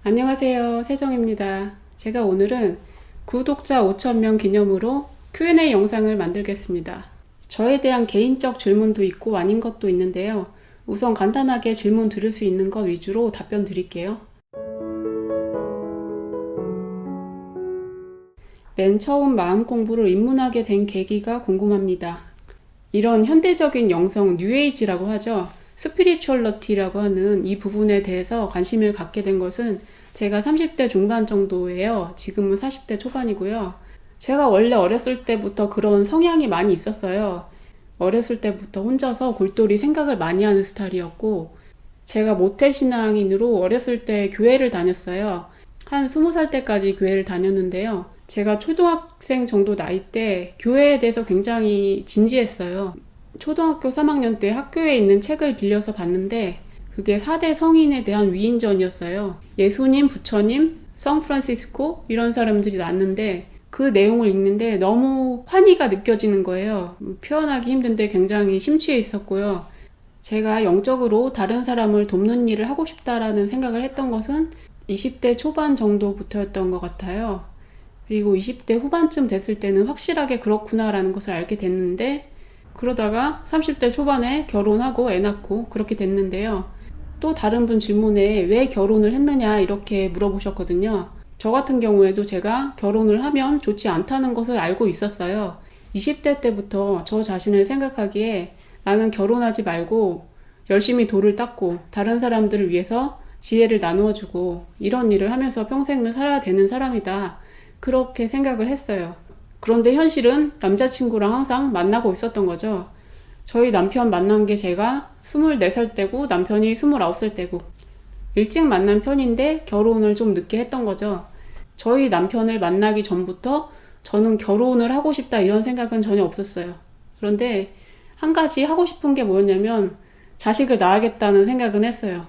안녕하세요. 세정입니다. 제가 오늘은 구독자 5,000명 기념으로 Q&A 영상을 만들겠습니다. 저에 대한 개인적 질문도 있고 아닌 것도 있는데요. 우선 간단하게 질문 드릴 수 있는 것 위주로 답변 드릴게요. 맨 처음 마음 공부를 입문하게 된 계기가 궁금합니다. 이런 현대적인 영성 뉴에이지라고 하죠. 스피리추얼러티라고 하는 이 부분에 대해서 관심을 갖게 된 것은 제가 30대 중반 정도예요. 지금은 40대 초반이고요. 제가 원래 어렸을 때부터 그런 성향이 많이 있었어요. 어렸을 때부터 혼자서 골똘히 생각을 많이 하는 스타일이었고, 제가 모태신앙인으로 어렸을 때 교회를 다녔어요. 한 20살 때까지 교회를 다녔는데요. 제가 초등학생 정도 나이 때 교회에 대해서 굉장히 진지했어요. 초등학교 3학년 때 학교에 있는 책을 빌려서 봤는데 그게 4대 성인에 대한 위인전이었어요. 예수님, 부처님, 성 프란시스코 이런 사람들이 났는데 그 내용을 읽는데 너무 환희가 느껴지는 거예요. 표현하기 힘든데 굉장히 심취해 있었고요. 제가 영적으로 다른 사람을 돕는 일을 하고 싶다라는 생각을 했던 것은 20대 초반 정도부터였던 것 같아요. 그리고 20대 후반쯤 됐을 때는 확실하게 그렇구나라는 것을 알게 됐는데, 그러다가 30대 초반에 결혼하고 애 낳고 그렇게 됐는데요. 또 다른 분 질문에 왜 결혼을 했느냐 이렇게 물어보셨거든요. 저 같은 경우에도 제가 결혼을 하면 좋지 않다는 것을 알고 있었어요. 20대 때부터 저 자신을 생각하기에 나는 결혼하지 말고 열심히 돌을 닦고 다른 사람들을 위해서 지혜를 나누어주고 이런 일을 하면서 평생을 살아야 되는 사람이다. 그렇게 생각을 했어요. 그런데 현실은 남자친구랑 항상 만나고 있었던 거죠. 저희 남편 만난 게 제가 24살 때고 남편이 29살 때고 일찍 만난 편인데 결혼을 좀 늦게 했던 거죠. 저희 남편을 만나기 전부터 저는 결혼을 하고 싶다 이런 생각은 전혀 없었어요. 그런데 한 가지 하고 싶은 게 뭐였냐면 자식을 낳아야겠다는 생각은 했어요.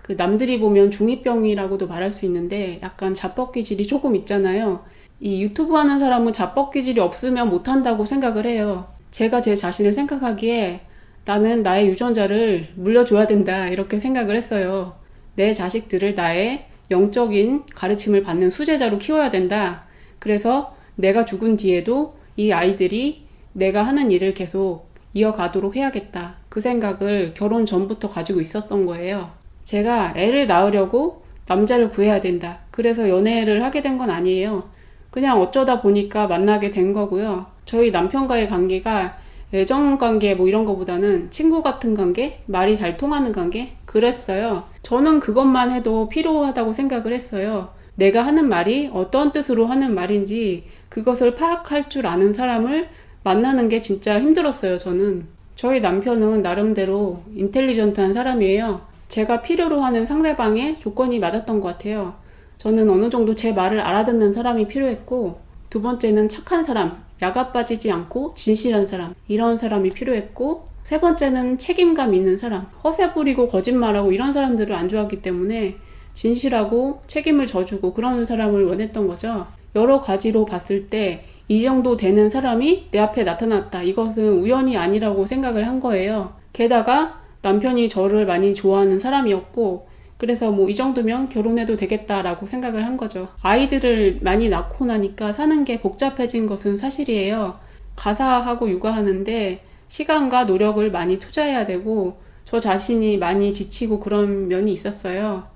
그 남들이 보면 중2병이라고도 말할 수 있는데 약간 자뻑기질이 조금 있잖아요. 이 유튜브 하는 사람은 자뻑기질이 없으면 못한다고 생각을 해요. 제가 제 자신을 생각하기에 나는 나의 유전자를 물려줘야 된다 이렇게 생각을 했어요. 내 자식들을 나의 영적인 가르침을 받는 수제자로 키워야 된다. 그래서 내가 죽은 뒤에도 이 아이들이 내가 하는 일을 계속 이어가도록 해야겠다. 그 생각을 결혼 전부터 가지고 있었던 거예요. 제가 애를 낳으려고 남자를 구해야 된다. 그래서 연애를 하게 된 건 아니에요. 그냥 어쩌다 보니까 만나게 된 거고요. 저희 남편과의 관계가 애정 관계 뭐 이런 거보다는 친구 같은 관계, 말이 잘 통하는 관계 그랬어요. 저는 그것만 해도 필요하다고 생각을 했어요. 내가 하는 말이 어떤 뜻으로 하는 말인지 그것을 파악할 줄 아는 사람을 만나는 게 진짜 힘들었어요. 저는. 저희 남편은 나름대로 인텔리전트한 사람이에요. 제가 필요로 하는 상대방의 조건이 맞았던 것 같아요. 저는 어느 정도 제 말을 알아듣는 사람이 필요했고, 두 번째는 착한 사람, 야가 빠지지 않고 진실한 사람, 이런 사람이 필요했고, 세 번째는 책임감 있는 사람, 허세 부리고 거짓말하고 이런 사람들을 안 좋아하기 때문에 진실하고 책임을 져주고 그런 사람을 원했던 거죠. 여러 가지로 봤을 때 이 정도 되는 사람이 내 앞에 나타났다. 이것은 우연이 아니라고 생각을 한 거예요. 게다가 남편이 저를 많이 좋아하는 사람이었고, 그래서 뭐 이 정도면 결혼해도 되겠다라고 생각을 한 거죠. 아이들을 많이 낳고 나니까 사는 게 복잡해진 것은 사실이에요. 가사하고 육아하는데 시간과 노력을 많이 투자해야 되고 저 자신이 많이 지치고 그런 면이 있었어요.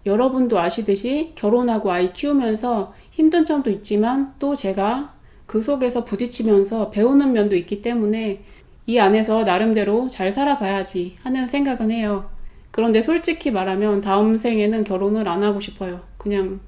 여러분도 아시듯이 결혼하고 아이 키우면서 힘든 점도 있지만 또 제가 그 속에서 부딪히면서 배우는 면도 있기 때문에 이 안에서 나름대로 잘 살아봐야지 하는 생각은 해요. 그런데 솔직히 말하면 다음 생에는 결혼을 안 하고 싶어요. 그냥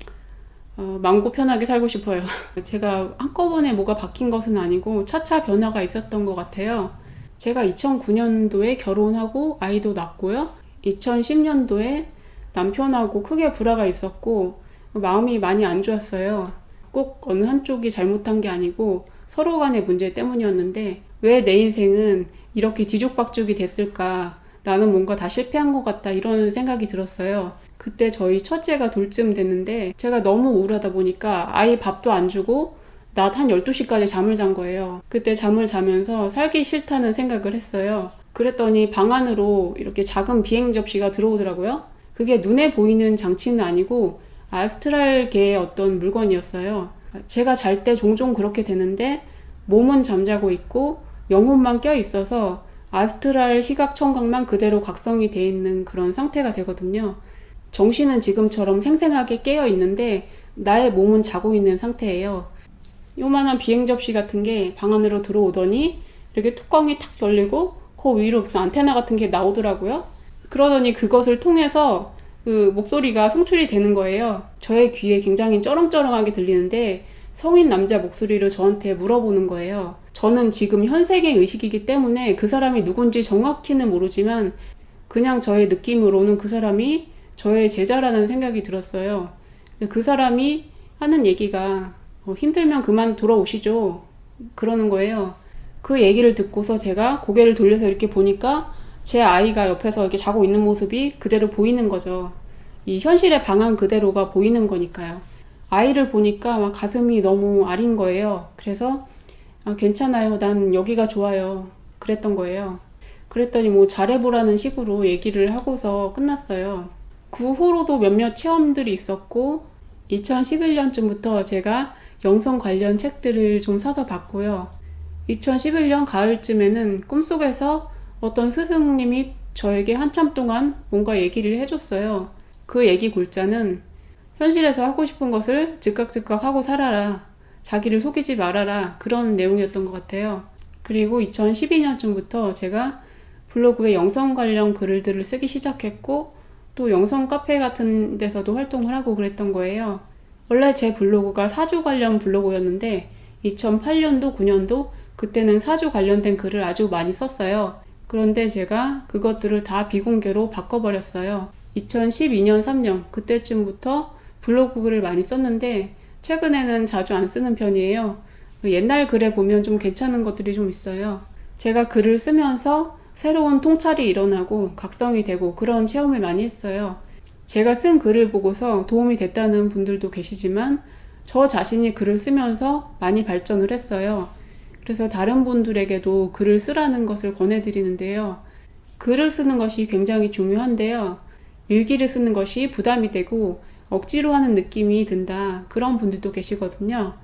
맘고 편하게 살고 싶어요. 제가 한꺼번에 뭐가 바뀐 것은 아니고 차차 변화가 있었던 것 같아요. 제가 2009년도에 결혼하고 아이도 낳고요. 2010년도에 남편하고 크게 불화가 있었고 마음이 많이 안 좋았어요. 꼭 어느 한쪽이 잘못한 게 아니고 서로 간의 문제 때문이었는데 왜 내 인생은 이렇게 뒤죽박죽이 됐을까? 나는 뭔가 다 실패한 것 같다 이런 생각이 들었어요. 그때 저희 첫째가 돌쯤 됐는데 제가 너무 우울하다 보니까 아이 밥도 안 주고 낮 한 12시까지 잠을 잔 거예요. 그때 잠을 자면서 살기 싫다는 생각을 했어요. 그랬더니 방 안으로 이렇게 작은 비행 접시가 들어오더라고요. 그게 눈에 보이는 장치는 아니고 아스트랄계의 어떤 물건이었어요. 제가 잘 때 종종 그렇게 되는데 몸은 잠자고 있고 영혼만 껴 있어서 아스트랄 시각 청각만 그대로 각성이 돼 있는 그런 상태가 되거든요. 정신은 지금처럼 생생하게 깨어 있는데 나의 몸은 자고 있는 상태예요. 요만한 비행 접시 같은 게 방 안으로 들어오더니 이렇게 뚜껑이 탁 열리고 그 위로 무슨 안테나 같은 게 나오더라고요. 그러더니 그것을 통해서 그 목소리가 송출이 되는 거예요. 저의 귀에 굉장히 쩌렁쩌렁하게 들리는데 성인 남자 목소리로 저한테 물어보는 거예요. 저는 지금 현세계 의식이기 때문에 그 사람이 누군지 정확히는 모르지만 그냥 저의 느낌으로는 그 사람이 저의 제자라는 생각이 들었어요. 그 사람이 하는 얘기가 힘들면 그만 돌아오시죠. 그러는 거예요. 그 얘기를 듣고서 제가 고개를 돌려서 이렇게 보니까 제 아이가 옆에서 이렇게 자고 있는 모습이 그대로 보이는 거죠. 이 현실의 방안 그대로가 보이는 거니까요. 아이를 보니까 막 가슴이 너무 아린 거예요. 그래서 괜찮아요. 난 여기가 좋아요. 그랬던 거예요. 그랬더니 뭐 잘해보라는 식으로 얘기를 하고서 끝났어요. 그 후로도 몇몇 체험들이 있었고 2011년쯤부터 제가 영성 관련 책들을 좀 사서 봤고요. 2011년 가을쯤에는 꿈속에서 어떤 스승님이 저에게 한참 동안 뭔가 얘기를 해줬어요. 그 얘기 골자는 현실에서 하고 싶은 것을 즉각 하고 살아라. 자기를 속이지 말아라. 그런 내용이었던 것 같아요. 그리고 2012년쯤부터 제가 블로그에 영성 관련 글들을 쓰기 시작했고 또 영성 카페 같은 데서도 활동을 하고 그랬던 거예요. 원래 제 블로그가 사주 관련 블로그였는데 2008년도, 9년도 그때는 사주 관련된 글을 아주 많이 썼어요. 그런데 제가 그것들을 다 비공개로 바꿔버렸어요. 2012년, 3년 그때쯤부터 블로그 글을 많이 썼는데 최근에는 자주 안 쓰는 편이에요. 옛날 글에 보면 좀 괜찮은 것들이 좀 있어요. 제가 글을 쓰면서 새로운 통찰이 일어나고 각성이 되고 그런 체험을 많이 했어요. 제가 쓴 글을 보고서 도움이 됐다는 분들도 계시지만 저 자신이 글을 쓰면서 많이 발전을 했어요. 그래서 다른 분들에게도 글을 쓰라는 것을 권해드리는데요. 글을 쓰는 것이 굉장히 중요한데요. 일기를 쓰는 것이 부담이 되고 억지로 하는 느낌이 든다. 그런 분들도 계시거든요.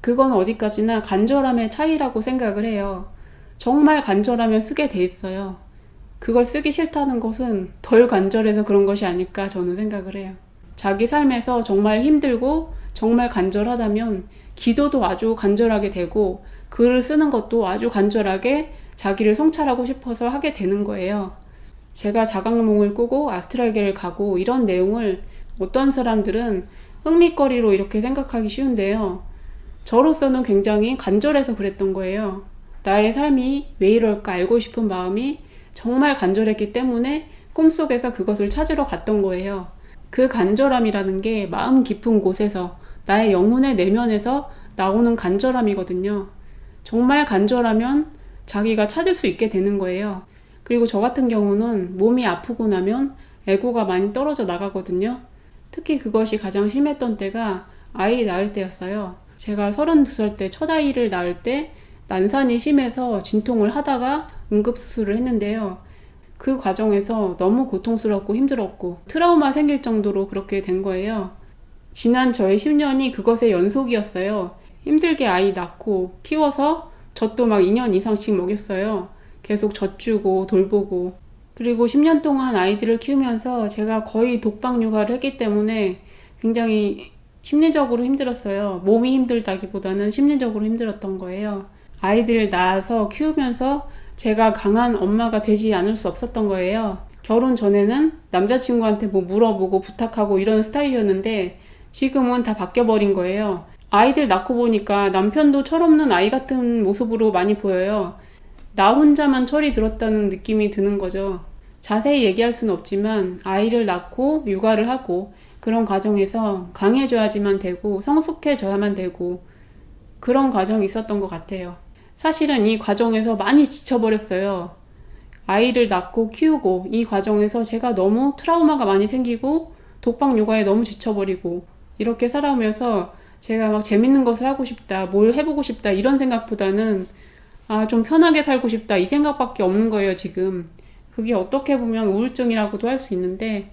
그건 어디까지나 간절함의 차이라고 생각을 해요. 정말 간절하면 쓰게 돼 있어요. 그걸 쓰기 싫다는 것은 덜 간절해서 그런 것이 아닐까 저는 생각을 해요. 자기 삶에서 정말 힘들고 정말 간절하다면 기도도 아주 간절하게 되고 글을 쓰는 것도 아주 간절하게 자기를 성찰하고 싶어서 하게 되는 거예요. 제가 자각몽을 꾸고 아스트랄계를 가고 이런 내용을 어떤 사람들은 흥미거리로 이렇게 생각하기 쉬운데요. 저로서는 굉장히 간절해서 그랬던 거예요. 나의 삶이 왜 이럴까 알고 싶은 마음이 정말 간절했기 때문에 꿈속에서 그것을 찾으러 갔던 거예요. 그 간절함이라는 게 마음 깊은 곳에서 나의 영혼의 내면에서 나오는 간절함이거든요. 정말 간절하면 자기가 찾을 수 있게 되는 거예요. 그리고 저 같은 경우는 몸이 아프고 나면 에고가 많이 떨어져 나가거든요. 특히 그것이 가장 심했던 때가 아이 낳을 때였어요. 제가 32살 때 첫 아이를 낳을 때 난산이 심해서 진통을 하다가 응급수술을 했는데요. 그 과정에서 너무 고통스럽고 힘들었고 트라우마 생길 정도로 그렇게 된 거예요. 지난 저의 10년이 그것의 연속이었어요. 힘들게 아이 낳고 키워서 젖도 막 2년 이상씩 먹였어요. 계속 젖 주고 돌보고. 그리고 10년 동안 아이들을 키우면서 제가 거의 독박 육아를 했기 때문에 굉장히 심리적으로 힘들었어요. 몸이 힘들다기보다는 심리적으로 힘들었던 거예요. 아이들을 낳아서 키우면서 제가 강한 엄마가 되지 않을 수 없었던 거예요. 결혼 전에는 남자친구한테 뭐 물어보고 부탁하고 이런 스타일이었는데 지금은 다 바뀌어버린 거예요. 아이들 낳고 보니까 남편도 철없는 아이 같은 모습으로 많이 보여요. 나 혼자만 철이 들었다는 느낌이 드는 거죠. 자세히 얘기할 수는 없지만 아이를 낳고 육아를 하고 그런 과정에서 강해져야지만 되고 성숙해져야만 되고 그런 과정이 있었던 것 같아요. 사실은 이 과정에서 많이 지쳐버렸어요. 아이를 낳고 키우고 이 과정에서 제가 너무 트라우마가 많이 생기고 독박 육아에 너무 지쳐버리고 이렇게 살아오면서 제가 막 재밌는 것을 하고 싶다, 뭘 해보고 싶다 이런 생각보다는 좀 편하게 살고 싶다 이 생각밖에 없는 거예요 지금. 그게 어떻게 보면 우울증이라고도 할 수 있는데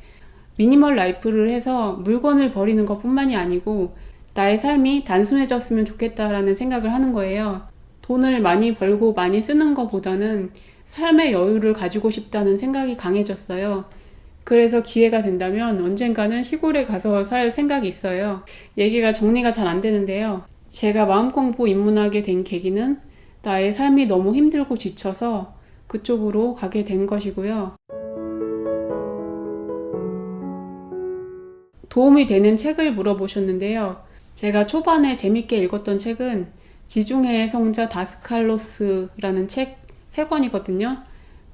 미니멀 라이프를 해서 물건을 버리는 것뿐만이 아니고 나의 삶이 단순해졌으면 좋겠다라는 생각을 하는 거예요. 돈을 많이 벌고 많이 쓰는 것보다는 삶의 여유를 가지고 싶다는 생각이 강해졌어요. 그래서 기회가 된다면 언젠가는 시골에 가서 살 생각이 있어요. 얘기가 정리가 잘 안 되는데요. 제가 마음공부 입문하게 된 계기는 나의 삶이 너무 힘들고 지쳐서 그쪽으로 가게 된 것이고요. 도움이 되는 책을 물어보셨는데요. 제가 초반에 재밌게 읽었던 책은 지중해의 성자 다스칼로스라는 책 3권이거든요.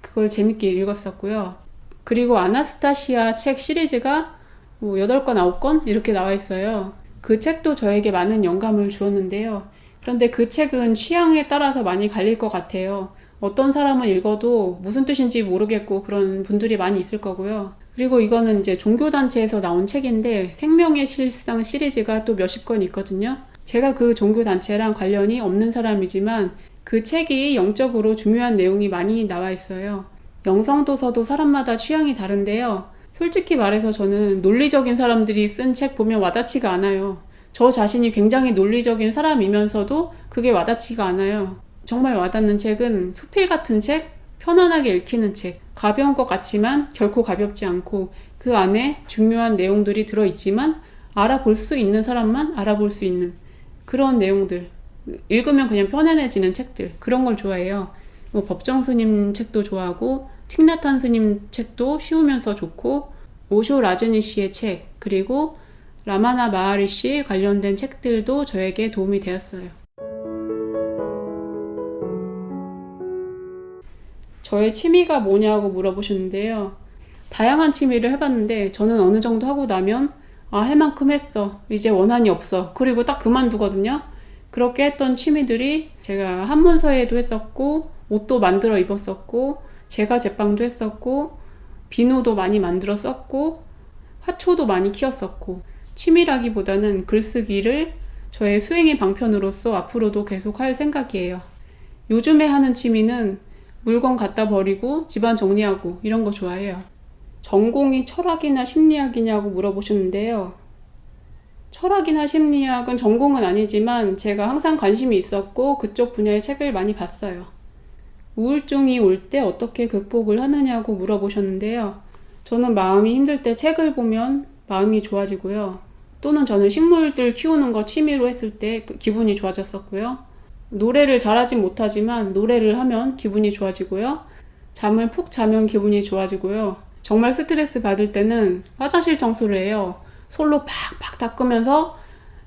그걸 재밌게 읽었었고요. 그리고 아나스타시아 책 시리즈가 8권, 9권 이렇게 나와 있어요. 그 책도 저에게 많은 영감을 주었는데요. 그런데 그 책은 취향에 따라서 많이 갈릴 것 같아요. 어떤 사람은 읽어도 무슨 뜻인지 모르겠고 그런 분들이 많이 있을 거고요. 그리고 이거는 이제 종교단체에서 나온 책인데 생명의 실상 시리즈가 또 몇십 권 있거든요. 제가 그 종교단체랑 관련이 없는 사람이지만 그 책이 영적으로 중요한 내용이 많이 나와 있어요. 영성도서도 사람마다 취향이 다른데요. 솔직히 말해서 저는 논리적인 사람들이 쓴 책 보면 와닿지가 않아요. 저 자신이 굉장히 논리적인 사람이면서도 그게 와닿지가 않아요. 정말 와닿는 책은 수필 같은 책, 편안하게 읽히는 책, 가벼운 것 같지만 결코 가볍지 않고 그 안에 중요한 내용들이 들어있지만 알아볼 수 있는 사람만 알아볼 수 있는 그런 내용들, 읽으면 그냥 편안해지는 책들, 그런 걸 좋아해요. 법정 스님 책도 좋아하고 틱나탄 스님 책도 쉬우면서 좋고 오쇼 라즈니시의 책, 그리고 라마나 마하리시 관련된 책들도 저에게 도움이 되었어요. 저의 취미가 뭐냐고 물어보셨는데요. 다양한 취미를 해봤는데 저는 어느 정도 하고 나면 할 만큼 했어. 이제 원한이 없어. 그리고 딱 그만두거든요. 그렇게 했던 취미들이 제가 한문서예도 했었고 옷도 만들어 입었었고 제가 제빵도 했었고 비누도 많이 만들어 썼고 화초도 많이 키웠었고 취미라기보다는 글쓰기를 저의 수행의 방편으로서 앞으로도 계속 할 생각이에요. 요즘에 하는 취미는 물건 갖다 버리고 집안 정리하고 이런 거 좋아해요. 전공이 철학이나 심리학이냐고 물어보셨는데요. 철학이나 심리학은 전공은 아니지만 제가 항상 관심이 있었고 그쪽 분야의 책을 많이 봤어요. 우울증이 올 때 어떻게 극복을 하느냐고 물어보셨는데요. 저는 마음이 힘들 때 책을 보면 마음이 좋아지고요. 또는 저는 식물들 키우는 거 취미로 했을 때 기분이 좋아졌었고요. 노래를 잘하진 못하지만 노래를 하면 기분이 좋아지고요. 잠을 푹 자면 기분이 좋아지고요. 정말 스트레스 받을 때는 화장실 청소를 해요. 솔로 팍팍 닦으면서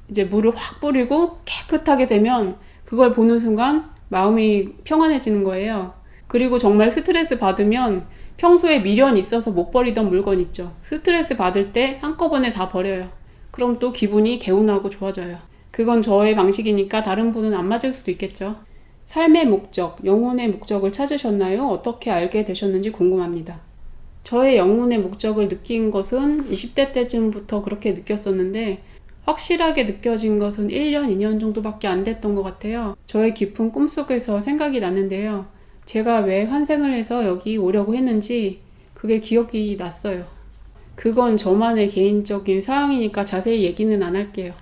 이제 물을 확 뿌리고 깨끗하게 되면 그걸 보는 순간 마음이 평안해지는 거예요. 그리고 정말 스트레스 받으면 평소에 미련이 있어서 못 버리던 물건 있죠. 스트레스 받을 때 한꺼번에 다 버려요. 그럼 또 기분이 개운하고 좋아져요. 그건 저의 방식이니까 다른 분은 안 맞을 수도 있겠죠. 삶의 목적, 영혼의 목적을 찾으셨나요? 어떻게 알게 되셨는지 궁금합니다. 저의 영혼의 목적을 느낀 것은 20대 때쯤부터 그렇게 느꼈었는데 확실하게 느껴진 것은 1년, 2년 정도밖에 안 됐던 것 같아요. 저의 깊은 꿈속에서 생각이 났는데요. 제가 왜 환생을 해서 여기 오려고 했는지 그게 기억이 났어요. 그건 저만의 개인적인 사항이니까 자세히 얘기는 안 할게요.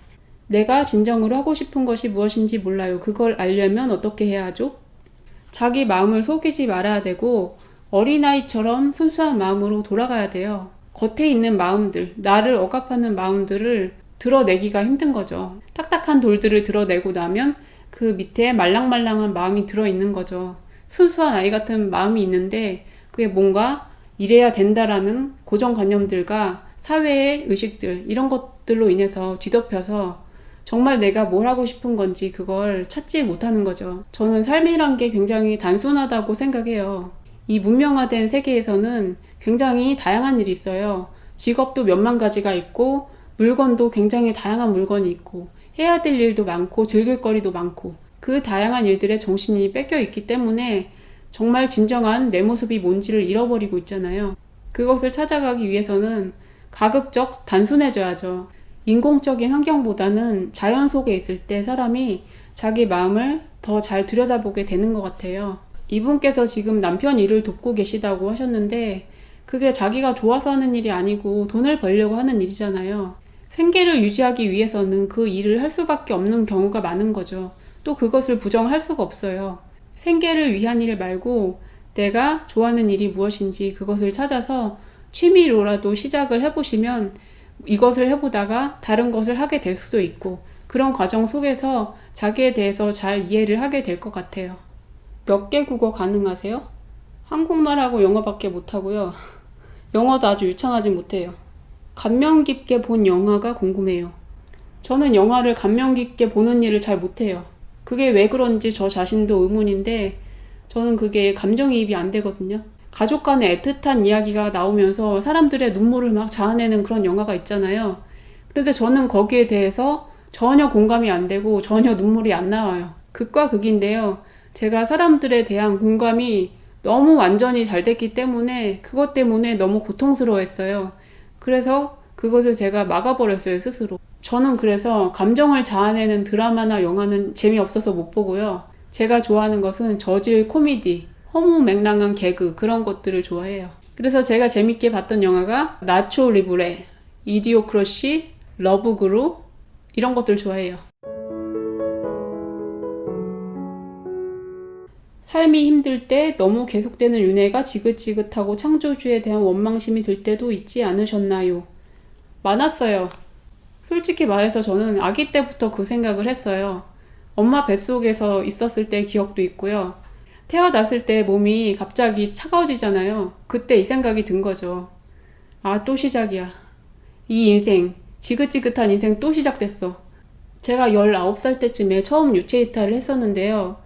내가 진정으로 하고 싶은 것이 무엇인지 몰라요. 그걸 알려면 어떻게 해야 하죠? 자기 마음을 속이지 말아야 되고 어린아이처럼 순수한 마음으로 돌아가야 돼요. 겉에 있는 마음들, 나를 억압하는 마음들을 드러내기가 힘든 거죠. 딱딱한 돌들을 드러내고 나면 그 밑에 말랑말랑한 마음이 들어있는 거죠. 순수한 아이 같은 마음이 있는데 그게 뭔가 이래야 된다라는 고정관념들과 사회의 의식들 이런 것들로 인해서 뒤덮여서 정말 내가 뭘 하고 싶은 건지 그걸 찾지 못하는 거죠. 저는 삶이란 게 굉장히 단순하다고 생각해요. 이 문명화된 세계에서는 굉장히 다양한 일이 있어요. 직업도 몇만 가지가 있고 물건도 굉장히 다양한 물건이 있고 해야 될 일도 많고 즐길 거리도 많고 그 다양한 일들에 정신이 뺏겨 있기 때문에 정말 진정한 내 모습이 뭔지를 잃어버리고 있잖아요. 그것을 찾아가기 위해서는 가급적 단순해져야죠. 인공적인 환경보다는 자연 속에 있을 때 사람이 자기 마음을 더 잘 들여다보게 되는 것 같아요. 이분께서 지금 남편 일을 돕고 계시다고 하셨는데 그게 자기가 좋아서 하는 일이 아니고 돈을 벌려고 하는 일이잖아요. 생계를 유지하기 위해서는 그 일을 할 수밖에 없는 경우가 많은 거죠. 또 그것을 부정할 수가 없어요. 생계를 위한 일 말고 내가 좋아하는 일이 무엇인지 그것을 찾아서 취미로라도 시작을 해보시면 이것을 해보다가 다른 것을 하게 될 수도 있고 그런 과정 속에서 자기에 대해서 잘 이해를 하게 될 것 같아요. 몇 개 국어 가능하세요? 한국말하고 영어밖에 못하고요. 영어도 아주 유창하지 못해요. 감명 깊게 본 영화가 궁금해요. 저는 영화를 감명 깊게 보는 일을 잘 못해요. 그게 왜 그런지 저 자신도 의문인데 저는 그게 감정이입이 안 되거든요. 가족 간의 애틋한 이야기가 나오면서 사람들의 눈물을 막 자아내는 그런 영화가 있잖아요. 그런데 저는 거기에 대해서 전혀 공감이 안 되고 전혀 눈물이 안 나와요. 극과 극인데요. 제가 사람들에 대한 공감이 너무 완전히 잘 됐기 때문에 그것 때문에 너무 고통스러워했어요. 그래서 그것을 제가 막아버렸어요, 스스로. 저는 그래서 감정을 자아내는 드라마나 영화는 재미없어서 못 보고요. 제가 좋아하는 것은 저질 코미디, 허무맹랑한 개그 그런 것들을 좋아해요. 그래서 제가 재밌게 봤던 영화가 나초 리브레, 이디오크러시, 러브그루 이런 것들 좋아해요. 삶이 힘들 때 너무 계속되는 윤회가 지긋지긋하고 창조주에 대한 원망심이 들 때도 있지 않으셨나요? 많았어요. 솔직히 말해서 저는 아기 때부터 그 생각을 했어요. 엄마 뱃속에서 있었을 때 기억도 있고요. 태어났을 때 몸이 갑자기 차가워지잖아요. 그때 이 생각이 든 거죠. 아, 또 시작이야. 이 인생, 지긋지긋한 인생 또 시작됐어. 제가 19살 때쯤에 처음 유체 이탈을 했었는데요.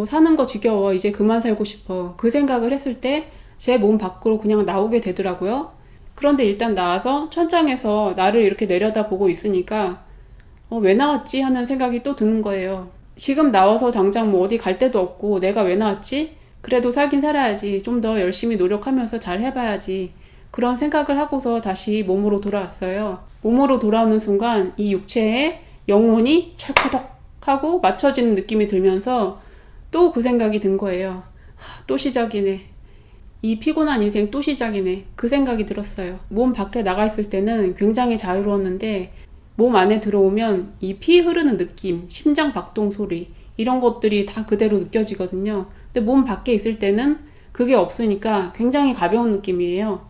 사는 거 지겨워. 이제 그만 살고 싶어. 그 생각을 했을 때 제 몸 밖으로 그냥 나오게 되더라고요. 그런데 일단 나와서 천장에서 나를 이렇게 내려다보고 있으니까 왜 나왔지? 하는 생각이 또 드는 거예요. 지금 나와서 당장 뭐 어디 갈 데도 없고 내가 왜 나왔지? 그래도 살긴 살아야지. 좀 더 열심히 노력하면서 잘 해봐야지. 그런 생각을 하고서 다시 몸으로 돌아왔어요. 몸으로 돌아오는 순간 이 육체에 영혼이 철커덕 하고 맞춰지는 느낌이 들면서 또 그 생각이 든 거예요. 또 시작이네. 이 피곤한 인생 또 시작이네. 그 생각이 들었어요. 몸 밖에 나가 있을 때는 굉장히 자유로웠는데 몸 안에 들어오면 이 피 흐르는 느낌, 심장 박동 소리 이런 것들이 다 그대로 느껴지거든요. 근데 몸 밖에 있을 때는 그게 없으니까 굉장히 가벼운 느낌이에요.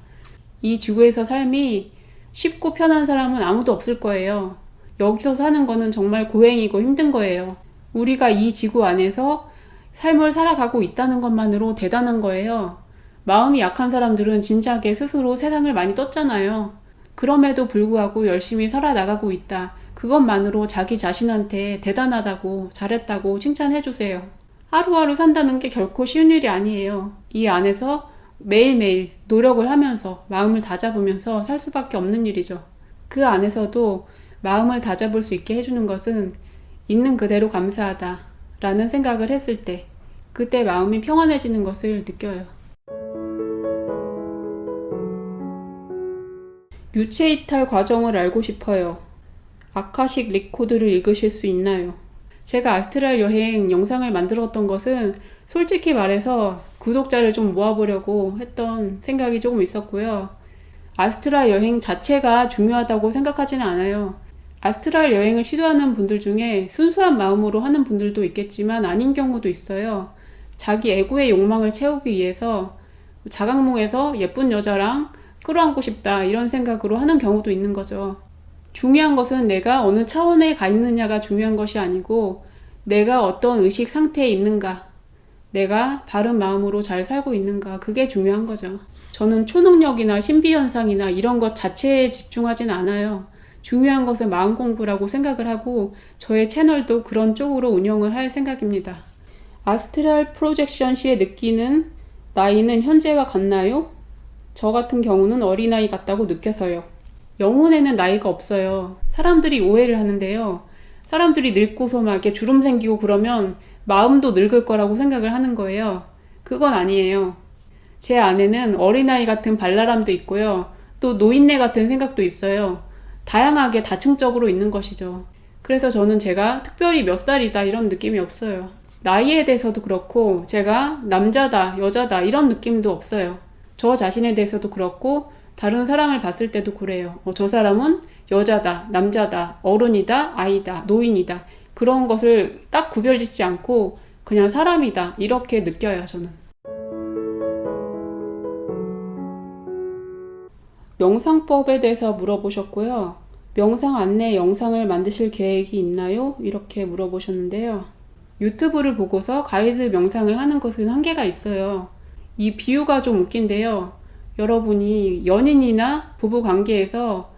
이 지구에서 삶이 쉽고 편한 사람은 아무도 없을 거예요. 여기서 사는 거는 정말 고행이고 힘든 거예요. 우리가 이 지구 안에서 삶을 살아가고 있다는 것만으로 대단한 거예요. 마음이 약한 사람들은 진작에 스스로 세상을 많이 떴잖아요. 그럼에도 불구하고 열심히 살아나가고 있다. 그것만으로 자기 자신한테 대단하다고 잘했다고 칭찬해주세요. 하루하루 산다는 게 결코 쉬운 일이 아니에요. 이 안에서 매일매일 노력을 하면서 마음을 다잡으면서 살 수밖에 없는 일이죠. 그 안에서도 마음을 다잡을 수 있게 해주는 것은 있는 그대로 감사하다 라는 생각을 했을 때 그때 마음이 평안해지는 것을 느껴요. 유체 이탈 과정을 알고 싶어요. 아카식 리코드를 읽으실 수 있나요? 제가 아스트랄 여행 영상을 만들었던 것은 솔직히 말해서 구독자를 좀 모아보려고 했던 생각이 조금 있었고요. 아스트랄 여행 자체가 중요하다고 생각하지는 않아요. 아스트랄 여행을 시도하는 분들 중에 순수한 마음으로 하는 분들도 있겠지만 아닌 경우도 있어요. 자기 에고의 욕망을 채우기 위해서 자각몽에서 예쁜 여자랑 끌어안고 싶다 이런 생각으로 하는 경우도 있는 거죠. 중요한 것은 내가 어느 차원에 가 있느냐가 중요한 것이 아니고 내가 어떤 의식 상태에 있는가, 내가 바른 마음으로 잘 살고 있는가, 그게 중요한 거죠. 저는 초능력이나 신비현상이나 이런 것 자체에 집중하진 않아요. 중요한 것은 마음 공부라고 생각을 하고 저의 채널도 그런 쪽으로 운영을 할 생각입니다. 아스트랄 프로젝션 시에 느끼는 나이는 현재와 같나요? 저 같은 경우는 어린아이 같다고 느껴서요. 영혼에는 나이가 없어요. 사람들이 오해를 하는데요. 사람들이 늙고서 막 이렇게 주름 생기고 그러면 마음도 늙을 거라고 생각을 하는 거예요. 그건 아니에요. 제 안에는 어린아이 같은 발랄함도 있고요. 또 노인네 같은 생각도 있어요. 다양하게 다층적으로 있는 것이죠. 그래서 저는 제가 특별히 몇 살이다 이런 느낌이 없어요. 나이에 대해서도 그렇고 제가 남자다, 여자다 이런 느낌도 없어요. 저 자신에 대해서도 그렇고 다른 사람을 봤을 때도 그래요. 저 사람은 여자다, 남자다, 어른이다, 아이다, 노인이다. 그런 것을 딱 구별짓지 않고 그냥 사람이다. 이렇게 느껴요, 저는. 명상법에 대해서 물어보셨고요. 명상 안내 영상을 만드실 계획이 있나요? 이렇게 물어보셨는데요. 유튜브를 보고서 가이드 명상을 하는 것은 한계가 있어요. 이 비유가 좀 웃긴데요. 여러분이 연인이나 부부 관계에서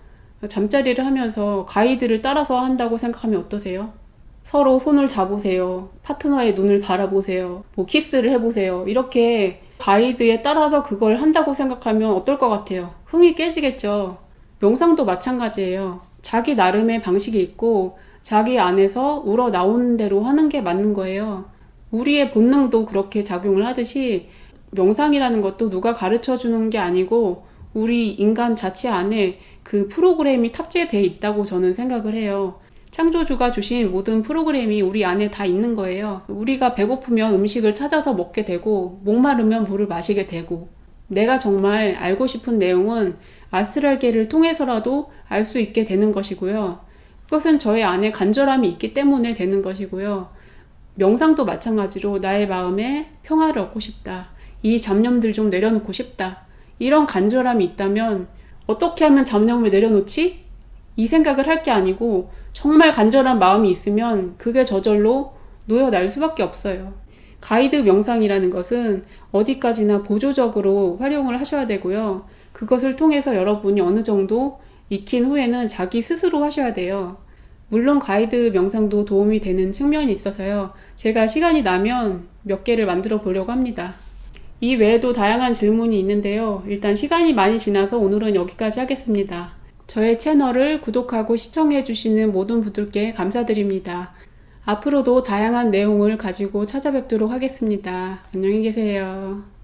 잠자리를 하면서 가이드를 따라서 한다고 생각하면 어떠세요? 서로 손을 잡으세요. 파트너의 눈을 바라보세요. 뭐 키스를 해보세요. 이렇게 가이드에 따라서 그걸 한다고 생각하면 어떨 것 같아요? 흥이 깨지겠죠. 명상도 마찬가지예요. 자기 나름의 방식이 있고 자기 안에서 우러나오는 대로 하는 게 맞는 거예요. 우리의 본능도 그렇게 작용을 하듯이 명상이라는 것도 누가 가르쳐 주는 게 아니고 우리 인간 자체 안에 그 프로그램이 탑재되어 있다고 저는 생각을 해요. 창조주가 주신 모든 프로그램이 우리 안에 다 있는 거예요. 우리가 배고프면 음식을 찾아서 먹게 되고 목마르면 물을 마시게 되고 내가 정말 알고 싶은 내용은 아스트랄계를 통해서라도 알 수 있게 되는 것이고요. 그것은 저의 안에 간절함이 있기 때문에 되는 것이고요. 명상도 마찬가지로 나의 마음에 평화를 얻고 싶다. 이 잡념들 좀 내려놓고 싶다. 이런 간절함이 있다면 어떻게 하면 잡념을 내려놓지? 이 생각을 할 게 아니고 정말 간절한 마음이 있으면 그게 저절로 놓여날 수밖에 없어요. 가이드 명상이라는 것은 어디까지나 보조적으로 활용을 하셔야 되고요. 그것을 통해서 여러분이 어느 정도 익힌 후에는 자기 스스로 하셔야 돼요. 물론 가이드 명상도 도움이 되는 측면이 있어서요. 제가 시간이 나면 몇 개를 만들어 보려고 합니다. 이 외에도 다양한 질문이 있는데요. 일단 시간이 많이 지나서 오늘은 여기까지 하겠습니다. 저의 채널을 구독하고 시청해 주시는 모든 분들께 감사드립니다. 앞으로도 다양한 내용을 가지고 찾아뵙도록 하겠습니다. 안녕히 계세요.